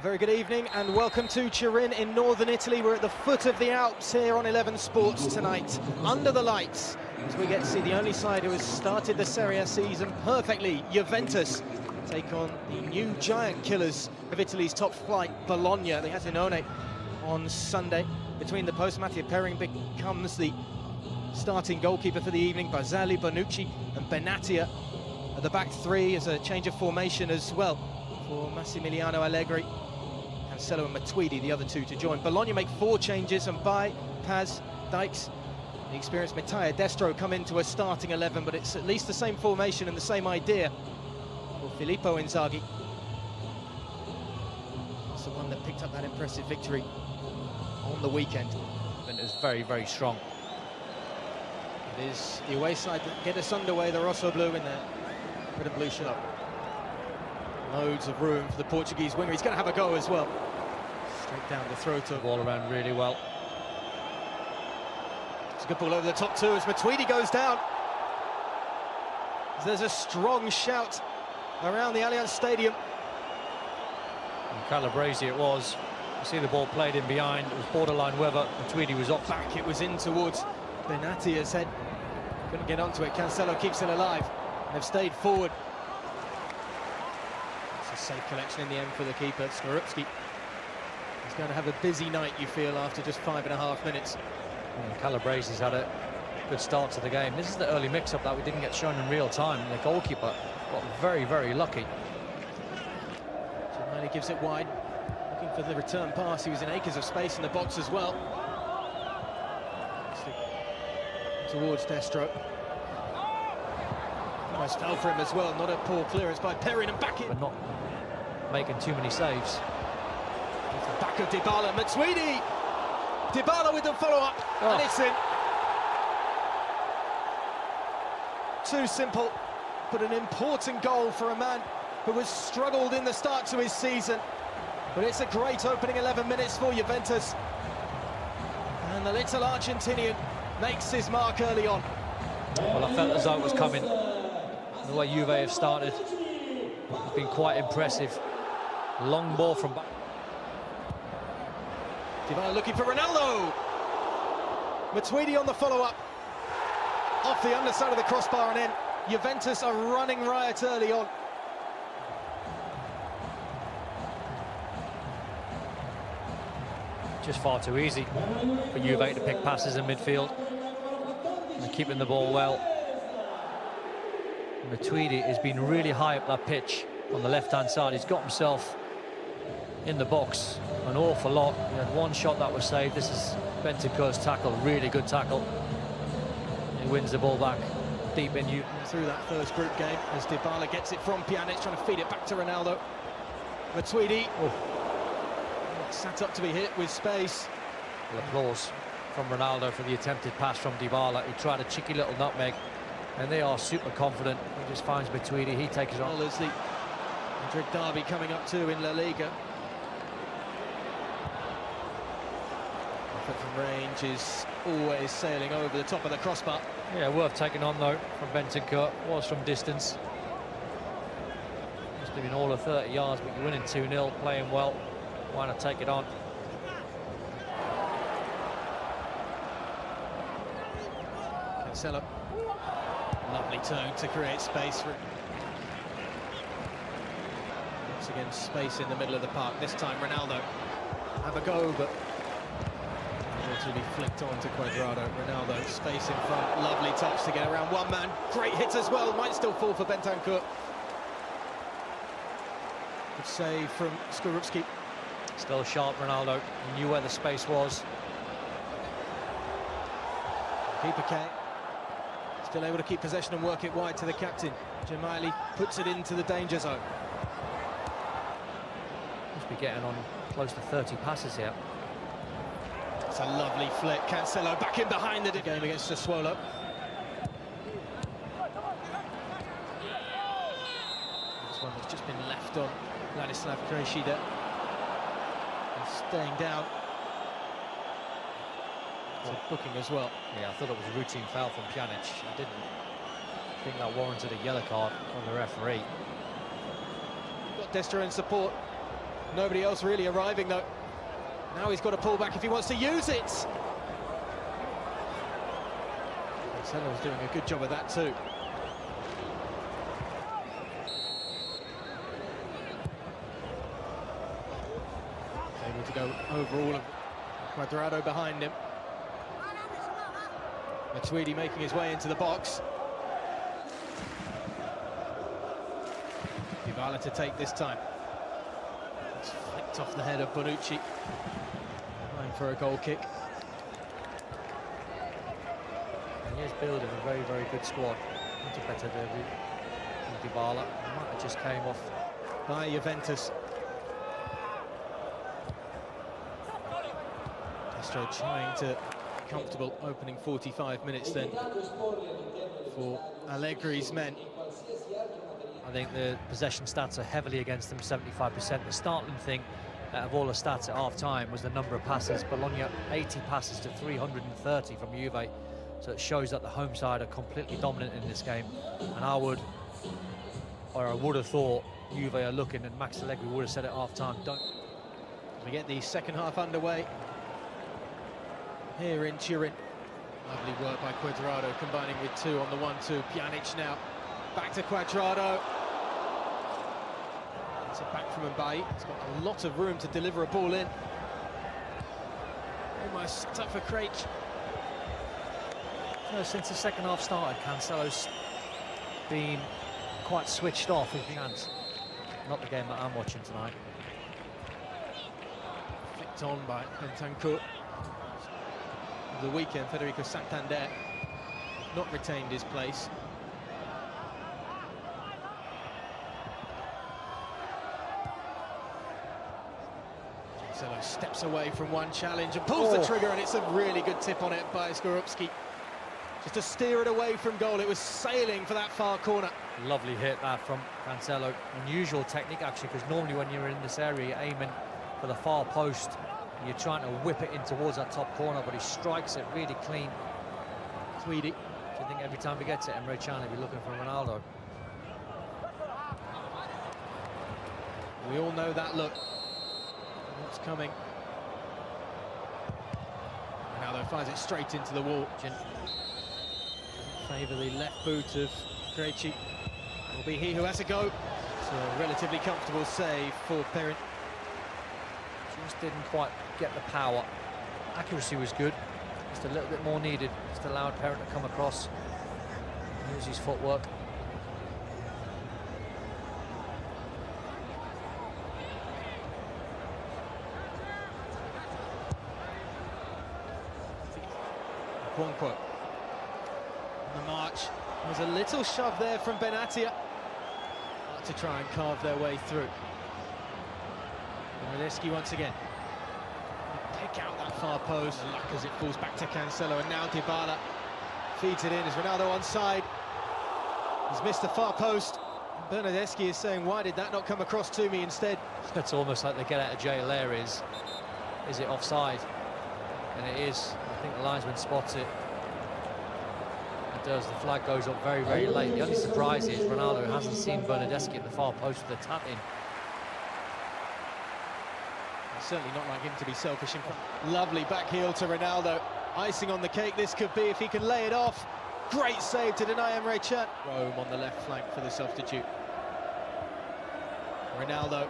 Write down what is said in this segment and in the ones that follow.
very good evening and welcome to Turin in northern Italy. We're at the foot of the Alps here on 11 Sports tonight, under the lights, as we get to see the only side who has started the Serie A season perfectly. Juventus take on the new giant killers of Italy's top flight, Bologna. They had Zinone on Sunday. Between the posts, Mattia Perin becomes the starting goalkeeper for the evening. Barzali, Bonucci and Benatia at the back three as a change of formation as well for Massimiliano Allegri. Cancelo and Matuidi, the other two to join. Bologna make 4 changes, and Bai, Paz, Dykes, the experienced Mattia Destro come into a starting 11, but it's at least the same formation and the same idea for Filippo Inzaghi. That's the one that picked up that impressive victory on the weekend. And it's very, very strong. It is the away side that get us underway, the Rosso Blue in their red and blue shirt. Loads of room for the Portuguese winger. He's going to have a go as well. Straight down the throat of... Ball around really well. It's a good ball over the top too as Matuidi goes down. There's a strong shout around the Allianz Stadium. And Calabresi it was. You see the ball played in behind. It was borderline whether Matuidi was off. Back, it was in towards Benatia's head. Couldn't get onto it. Cancelo keeps it alive. They've stayed forward. It's a safe collection in the end for the keeper, Skorupski. He's going to have a busy night, you feel, after just 5.5 minutes. And Calabresi's had a good start to the game. This is the early mix-up that we didn't get shown in real time. The goalkeeper got very, very lucky. Giovanni gives it wide, looking for the return pass. He was in acres of space in the box as well. Towards Destro. Almost fell for him as well. Not a poor clearance by Perin, and back in. But not making too many saves. Back of Dybala, Matuidi. Dybala with the follow-up, and it's in. Too simple, but an important goal for a man who has struggled in the start to his season. But it's a great opening 11 minutes for Juventus. And the little Argentinian makes his mark early on. Well, I felt as though it was coming. The way Juve have started, it's been quite impressive. Long ball from back. Dybala looking for Ronaldo. Matuidi on the follow-up. Off the underside of the crossbar and in. Juventus are running riot early on. Just far too easy for Juve to pick passes in midfield. And keeping the ball well. Matuidi has been really high up that pitch on the left-hand side. He's got himself in the box an awful lot. He had one shot that was saved. This is Bentancur's tackle, really good tackle. He wins the ball back deep in you. Through that first group game as Dybala gets it from Pjanic, trying to feed it back to Ronaldo. Matuidi sat up to be hit with space. The applause from Ronaldo for the attempted pass from Dybala. He tried a cheeky little nutmeg, and they are super confident. He just finds Matuidi, he takes it on. As the Madrid derby coming up too in La Liga. Effort from range is always sailing over the top of the crossbar. Yeah, worth taking on though from Bentancur. Was from distance. Must have been all of 30 yards, but you're winning 2-0, playing well. Why not take it on? Cancelo. Lovely turn to create space for... Once again, space in the middle of the park. This time, Ronaldo have a go, but to be flicked on to Cuadrado. Ronaldo, space in front. Lovely touch to get around one man. Great hit as well. Might still fall for Bentancur. Good save from Skorupski. Still sharp, Ronaldo. He knew where the space was. Keeper K. Still able to keep possession and work it wide to the captain. Gemayli puts it into the danger zone. Must be getting on close to 30 passes here. It's a lovely flick. Cancelo back in behind the game against Sassuolo. This one has just been left on Ladislav Krejcida. Staying down. It's a booking as well. Yeah, I thought it was a routine foul from Pjanic. I didn't think that warranted a yellow card from the referee. Got Destro in support. Nobody else really arriving though. Now he's got to pull back if he wants to use it. Cancelo's doing a good job of that too. Able to go over all of Cuadrado behind him. Tweedy making his way into the box. Dybala to take this time. It's flicked off the head of Bonucci. Going for a goal kick. And he is building a very, very good squad. Much better than Dybala. Might have just came off by Juventus. Castro trying to comfortable opening 45 minutes then for Allegri's men. I think the possession stats are heavily against them, 75%. The startling thing out of all the stats at half-time was the number of passes. Bologna, 80 passes to 330 from Juve. So it shows that the home side are completely dominant in this game. And I would have thought Juve are looking, and Max Allegri would have said at half-time, don't. We get the second half underway here in Turin. Lovely work by Cuadrado, combining with two on the 1-2. Pjanic now back to Cuadrado. It's it back from Mbaye. He's got a lot of room to deliver a ball in. Almost set up for Craich. No, since the second half started, Cancelo's been quite switched off in chance. Not the game that I'm watching tonight. Flicked on by Bentancur. The weekend, Federico Santander not retained his place. Cancelo steps away from one challenge and pulls the trigger, and it's a really good tip on it by Skorupski. Just to steer it away from goal. It was sailing for that far corner. Lovely hit that from Cancelo. Unusual technique actually, because normally when you're in this area you're aiming for the far post. You're trying to whip it in towards that top corner, but he strikes it really clean. Tweedy. Do you think every time he gets it, Emre Can will be looking for Ronaldo? We all know that look. What's coming? Ronaldo finds it straight into the wall. Favour the left boot of Krejci. Will be he who has a go. So a relatively comfortable save for Perrin. Just didn't quite get the power. Accuracy was good, just a little bit more needed. Just allowed Perrin to come across, use his footwork. Quonquo. On the march. There's a little shove there from Benatia to try and carve their way through. Bernardeschi once again. Pick out that far post. Luck as it falls back to Cancelo, and now Dybala feeds it in. Is Ronaldo onside? He's missed the far post. Bernardeschi is saying, why did that not come across to me instead? It's almost like they get out of jail there. Is it offside? And it is. I think the linesman spots it. It does. The flag goes up very, very late. The only surprise is Ronaldo hasn't seen Bernardeschi at the far post with the tap in. Certainly not like him to be selfish in front. Lovely back heel to Ronaldo. Icing on the cake this could be if he can lay it off. Great save to deny Emre Can. Rome on the left flank for the substitute. Ronaldo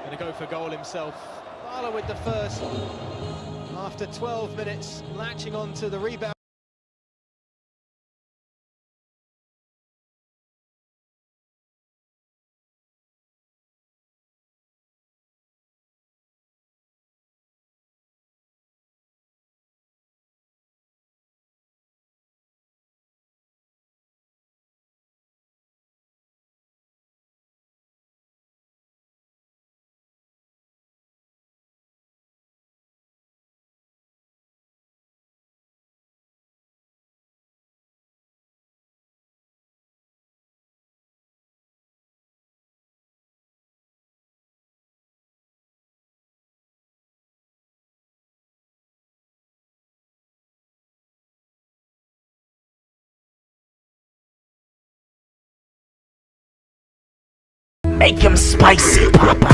going to go for goal himself. Bala with the first. After 12 minutes, latching on to the rebound. Make him spicy, Papa.